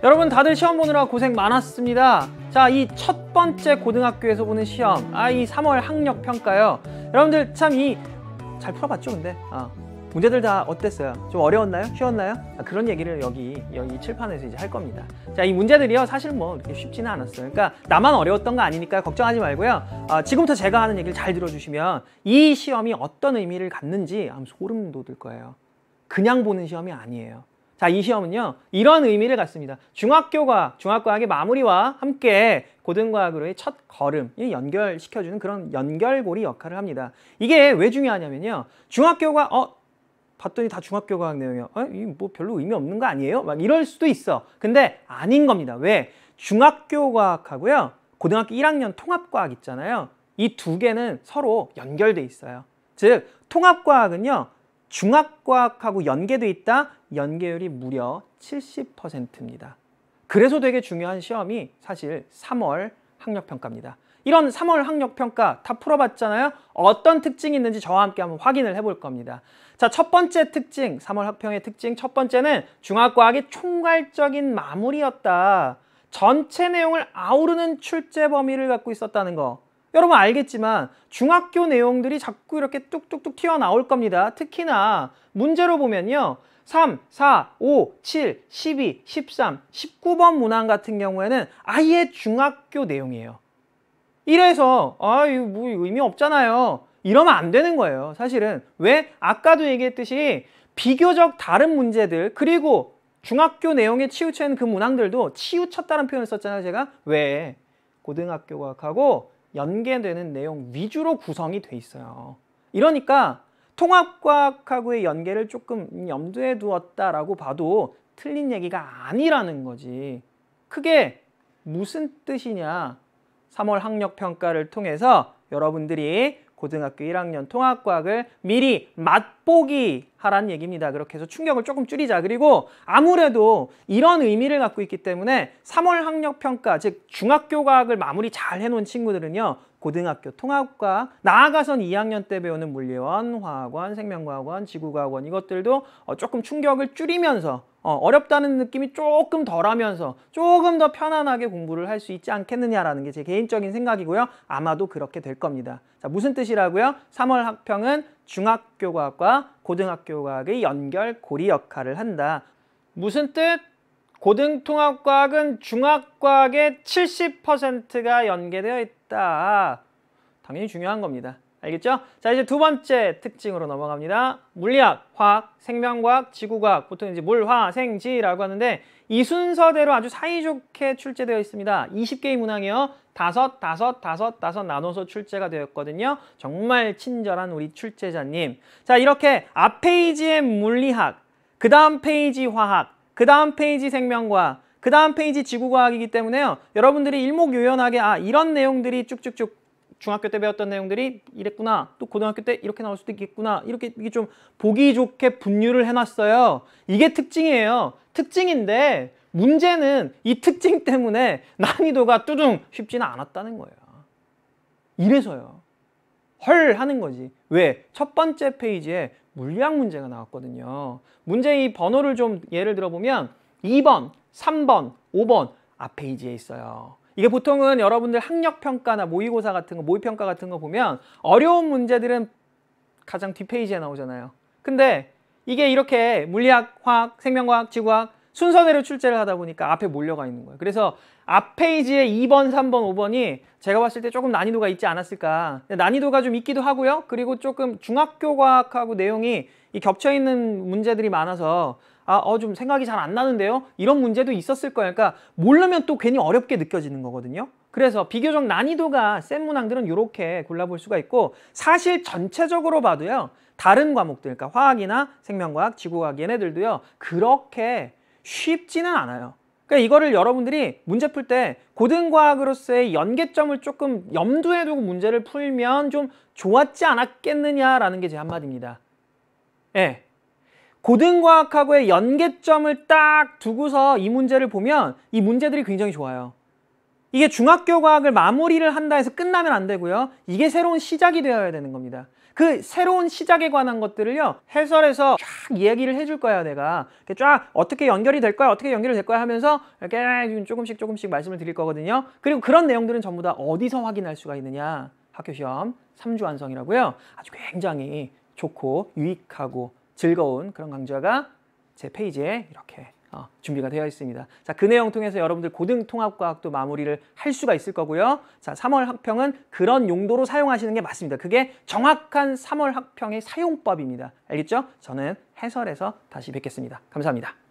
여러분 다들 시험 보느라 고생 많았습니다. 자, 이 첫 번째 고등학교에서 보는 시험, 이 3월 학력평가요. 여러분들 참 잘 풀어봤죠? 근데 문제들 다 어땠어요? 좀 어려웠나요? 쉬웠나요? 그런 얘기를 여기 칠판에서 이제 할 겁니다. 자, 이 문제들이요 사실 뭐 그렇게 쉽지는 않았어요. 그러니까 나만 어려웠던 거 아니니까 걱정하지 말고요. 지금부터 제가 하는 얘기를 잘 들어주시면 이 시험이 어떤 의미를 갖는지 소름 돋을 거예요. 그냥 보는 시험이 아니에요. 자, 이 시험은요 이런 의미를 갖습니다. 중학과학의 마무리와 함께 고등과학으로의 첫 걸음, 연결시켜주는 그런 연결고리 역할을 합니다. 이게 왜 중요하냐면요, 중학교가 봤더니 다 중학교과학 내용이야. 이거 뭐 별로 의미 없는 거 아니에요? 막 이럴 수도 있어. 근데 아닌 겁니다. 왜? 중학교과학하고요 고등학교 1학년 통합과학 있잖아요. 이 두 개는 서로 연결돼 있어요. 즉 통합과학은요 중학과학하고 연계돼 있다. 연계율이 무려 70%입니다. 그래서 되게 중요한 시험이 사실 3월 학력평가입니다. 이런 3월 학력평가 다 풀어봤잖아요. 어떤 특징이 있는지 저와 함께 한번 확인을 해볼 겁니다. 자, 첫 번째 특징, 3월 학평의 특징 첫 번째는 중학과학의 총괄적인 마무리였다. 전체 내용을 아우르는 출제 범위를 갖고 있었다는 거. 여러분 알겠지만 중학교 내용들이 자꾸 이렇게 뚝뚝뚝 튀어나올 겁니다. 특히나 문제로 보면요. 3, 4, 5, 7, 12, 13, 19번 문항 같은 경우에는 아예 중학교 내용이에요. 이래서 이거 뭐 의미 없잖아요. 이러면 안 되는 거예요. 사실은. 왜? 아까도 얘기했듯이 비교적 다른 문제들 그리고 중학교 내용에 치우친 그 문항들도 치우쳤다는 표현을 썼잖아요. 제가. 왜? 고등학교 과학하고 연계되는 내용 위주로 구성이 돼 있어요. 이러니까 통합과학하고의 연계를 조금 염두에 두었다라고 봐도 틀린 얘기가 아니라는 거지. 크게 무슨 뜻이냐? 3월 학력평가를 통해서 여러분들이 고등학교 1학년 통합과학을 미리 맛보기 하라는 얘기입니다. 그렇게 해서 충격을 조금 줄이자. 그리고 아무래도 이런 의미를 갖고 있기 때문에 3월 학력평가, 즉 중학교 과학을 마무리 잘 해놓은 친구들은요. 고등학교 통합과학, 나아가선 2학년 때 배우는 물리원, 화학원, 생명과학원, 지구과학원 이것들도 조금 충격을 줄이면서 어렵다는 느낌이 조금 덜하면서 조금 더 편안하게 공부를 할 수 있지 않겠느냐라는 게 제 개인적인 생각이고요. 아마도 그렇게 될 겁니다. 자, 무슨 뜻이라고요? 3월 학평은 중학교 과학과 고등학교 과학의 연결고리 역할을 한다. 무슨 뜻? 고등통합과학은 중학과학의 70%가 연계되어 있다. 당연히 중요한 겁니다. 알겠죠? 자, 이제 두 번째 특징으로 넘어갑니다. 물리학, 화학, 생명과학, 지구과학, 보통 이제 물, 화, 생, 지라고 하는데 이 순서대로 아주 사이좋게 출제되어 있습니다. 20개의 문항이요. 다섯 나눠서 출제가 되었거든요. 정말 친절한 우리 출제자님. 자, 이렇게 앞 페이지에 물리학, 그 다음 페이지 화학, 그 다음 페이지 생명과학, 그 다음 페이지 지구과학이기 때문에요. 여러분들이 일목요연하게 이런 내용들이 쭉쭉쭉 중학교 때 배웠던 내용들이 이랬구나. 또 고등학교 때 이렇게 나올 수도 있겠구나. 이렇게 좀 보기 좋게 분류를 해놨어요. 이게 특징이에요. 특징인데 문제는 이 특징 때문에 난이도가 뚜둥 쉽지는 않았다는 거예요. 이래서요. 헐 하는 거지. 왜? 첫 번째 페이지에 물리학 문제가 나왔거든요. 문제 이 번호를 좀 예를 들어보면 2번, 3번, 5번 앞 페이지에 있어요. 이게 보통은 여러분들 학력평가나 모의고사 같은 거, 모의평가 같은 거 보면 어려운 문제들은 가장 뒷페이지에 나오잖아요. 근데 이게 이렇게 물리학, 화학, 생명과학, 지구과학 순서대로 출제를 하다 보니까 앞에 몰려가 있는 거예요. 그래서 앞 페이지에 2번, 3번, 5번이 제가 봤을 때 조금 난이도가 있지 않았을까. 난이도가 좀 있기도 하고요. 그리고 조금 중학교 과학하고 내용이 겹쳐있는 문제들이 많아서 좀 생각이 잘 안 나는데요. 이런 문제도 있었을 거예요. 그러니까 모르면 또 괜히 어렵게 느껴지는 거거든요. 그래서 비교적 난이도가 센 문항들은 이렇게 골라볼 수가 있고 사실 전체적으로 봐도요. 다른 과목들, 그러니까 화학이나 생명과학, 지구과학 얘네들도요. 그렇게 쉽지는 않아요. 그러니까 이거를 여러분들이 문제 풀 때 고등과학으로서의 연계점을 조금 염두에 두고 문제를 풀면 좀 좋았지 않았겠느냐라는 게 제 한마디입니다. 예. 고등과학하고의 연계점을 딱 두고서 이 문제를 보면 이 문제들이 굉장히 좋아요. 이게 중학교 과학을 마무리를 한다 해서 끝나면 안 되고요. 이게 새로운 시작이 되어야 되는 겁니다. 그 새로운 시작에 관한 것들을요 해설에서 쫙 이야기를 해줄 거예요. 내가 이렇게 쫙 어떻게 연결이 될 거야, 어떻게 연결이 될 거야 하면서 이렇게 조금씩 말씀을 드릴 거거든요. 그리고 그런 내용들은 전부 다 어디서 확인할 수가 있느냐? 학교시험 3주 완성이라고요. 아주 굉장히 좋고 유익하고 즐거운 그런 강좌가 제 페이지에 이렇게 준비가 되어 있습니다. 자, 그 내용 통해서 여러분들 고등통합과학도 마무리를 할 수가 있을 거고요. 자, 3월 학평은 그런 용도로 사용하시는 게 맞습니다. 그게 정확한 3월 학평의 사용법입니다. 알겠죠? 저는 해설에서 다시 뵙겠습니다. 감사합니다.